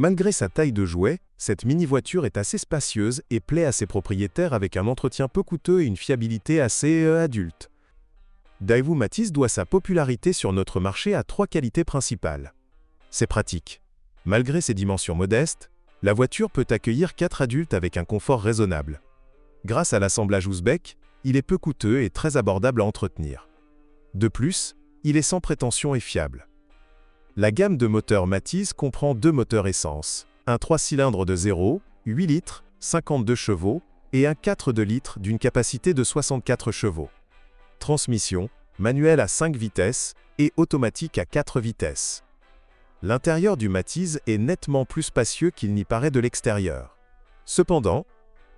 Malgré sa taille de jouet, cette mini-voiture est assez spacieuse et plaît à ses propriétaires avec un entretien peu coûteux et une fiabilité assez adulte. Daewoo Matiz doit sa popularité sur notre marché à 3 qualités principales. C'est pratique. Malgré ses dimensions modestes, la voiture peut accueillir 4 adultes avec un confort raisonnable. Grâce à l'assemblage ouzbek, il est peu coûteux et très abordable à entretenir. De plus, il est sans prétention et fiable. La gamme de moteurs Matiz comprend 2 moteurs essence, un 3 cylindres de 0, 8 litres, 52 chevaux, et un 4 de litres d'une capacité de 64 chevaux. Transmission, manuelle à 5 vitesses et automatique à 4 vitesses. L'intérieur du Matiz est nettement plus spacieux qu'il n'y paraît de l'extérieur. Cependant,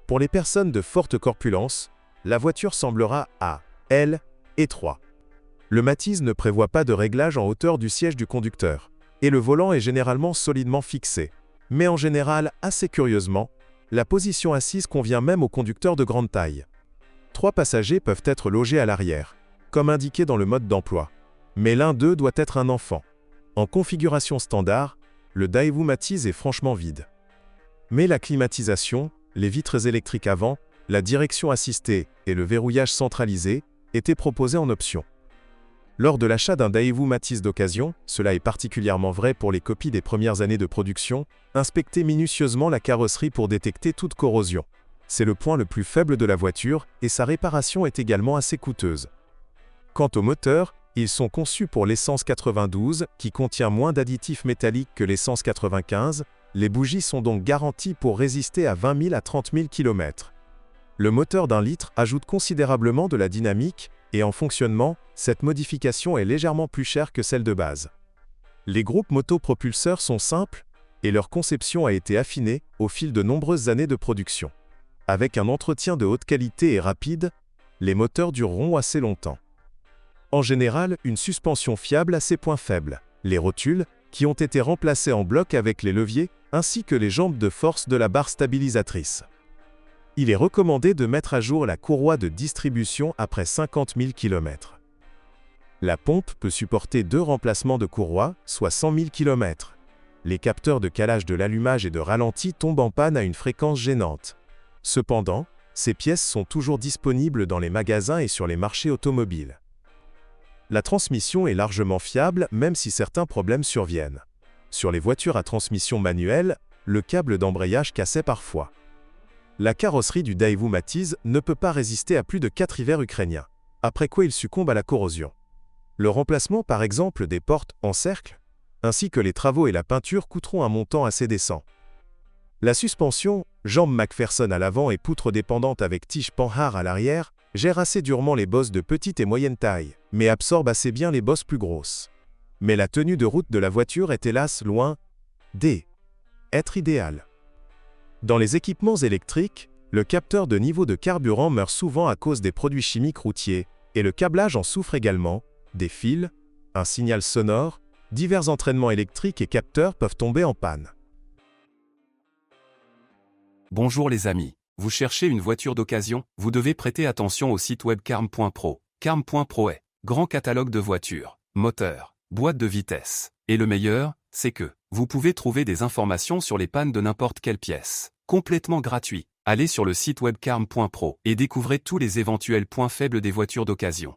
pour les personnes de forte corpulence, la voiture semblera étroite. Le Matiz ne prévoit pas de réglage en hauteur du siège du conducteur, et le volant est généralement solidement fixé. Mais en général, assez curieusement, la position assise convient même aux conducteurs de grande taille. 3 passagers peuvent être logés à l'arrière, comme indiqué dans le mode d'emploi. Mais l'un d'eux doit être un enfant. En configuration standard, le Daewoo Matiz est franchement vide. Mais la climatisation, les vitres électriques avant, la direction assistée et le verrouillage centralisé étaient proposés en option. Lors de l'achat d'un Daewoo Matiz d'occasion, cela est particulièrement vrai pour les copies des premières années de production, inspectez minutieusement la carrosserie pour détecter toute corrosion. C'est le point le plus faible de la voiture et sa réparation est également assez coûteuse. Quant aux moteurs, ils sont conçus pour l'essence 92 qui contient moins d'additifs métalliques que l'essence 95, les bougies sont donc garanties pour résister à 20 000 à 30 000 km. Le moteur d'1 litre ajoute considérablement de la dynamique, et en fonctionnement, cette modification est légèrement plus chère que celle de base. Les groupes motopropulseurs sont simples, et leur conception a été affinée au fil de nombreuses années de production. Avec un entretien de haute qualité et rapide, les moteurs dureront assez longtemps. En général, une suspension fiable a ses points faibles, les rotules, qui ont été remplacés en bloc avec les leviers, ainsi que les jambes de force de la barre stabilisatrice. Il est recommandé de mettre à jour la courroie de distribution après 50 000 km. La pompe peut supporter 2 remplacements de courroie, soit 100 000 km. Les capteurs de calage de l'allumage et de ralenti tombent en panne à une fréquence gênante. Cependant, ces pièces sont toujours disponibles dans les magasins et sur les marchés automobiles. La transmission est largement fiable même si certains problèmes surviennent. Sur les voitures à transmission manuelle, le câble d'embrayage cassait parfois. La carrosserie du Daewoo Matiz ne peut pas résister à plus de 4 hivers ukrainiens, après quoi il succombe à la corrosion. Le remplacement par exemple des portes en cercle, ainsi que les travaux et la peinture coûteront un montant assez décent. La suspension, jambes McPherson à l'avant et poutres dépendantes avec tige Panhard à l'arrière, gère assez durement les bosses de petite et moyenne taille, mais absorbe assez bien les bosses plus grosses. Mais la tenue de route de la voiture est hélas loin d'être idéale. Dans les équipements électriques, le capteur de niveau de carburant meurt souvent à cause des produits chimiques routiers, et le câblage en souffre également, des fils, un signal sonore, divers entraînements électriques et capteurs peuvent tomber en panne. Bonjour les amis, vous cherchez une voiture d'occasion, vous devez prêter attention au site web carm.pro. Carm.pro est grand catalogue de voitures, moteurs, boîtes de vitesse. Et le meilleur, c'est que vous pouvez trouver des informations sur les pannes de n'importe quelle pièce. Complètement gratuit. Allez sur le site web carm.pro et découvrez tous les éventuels points faibles des voitures d'occasion.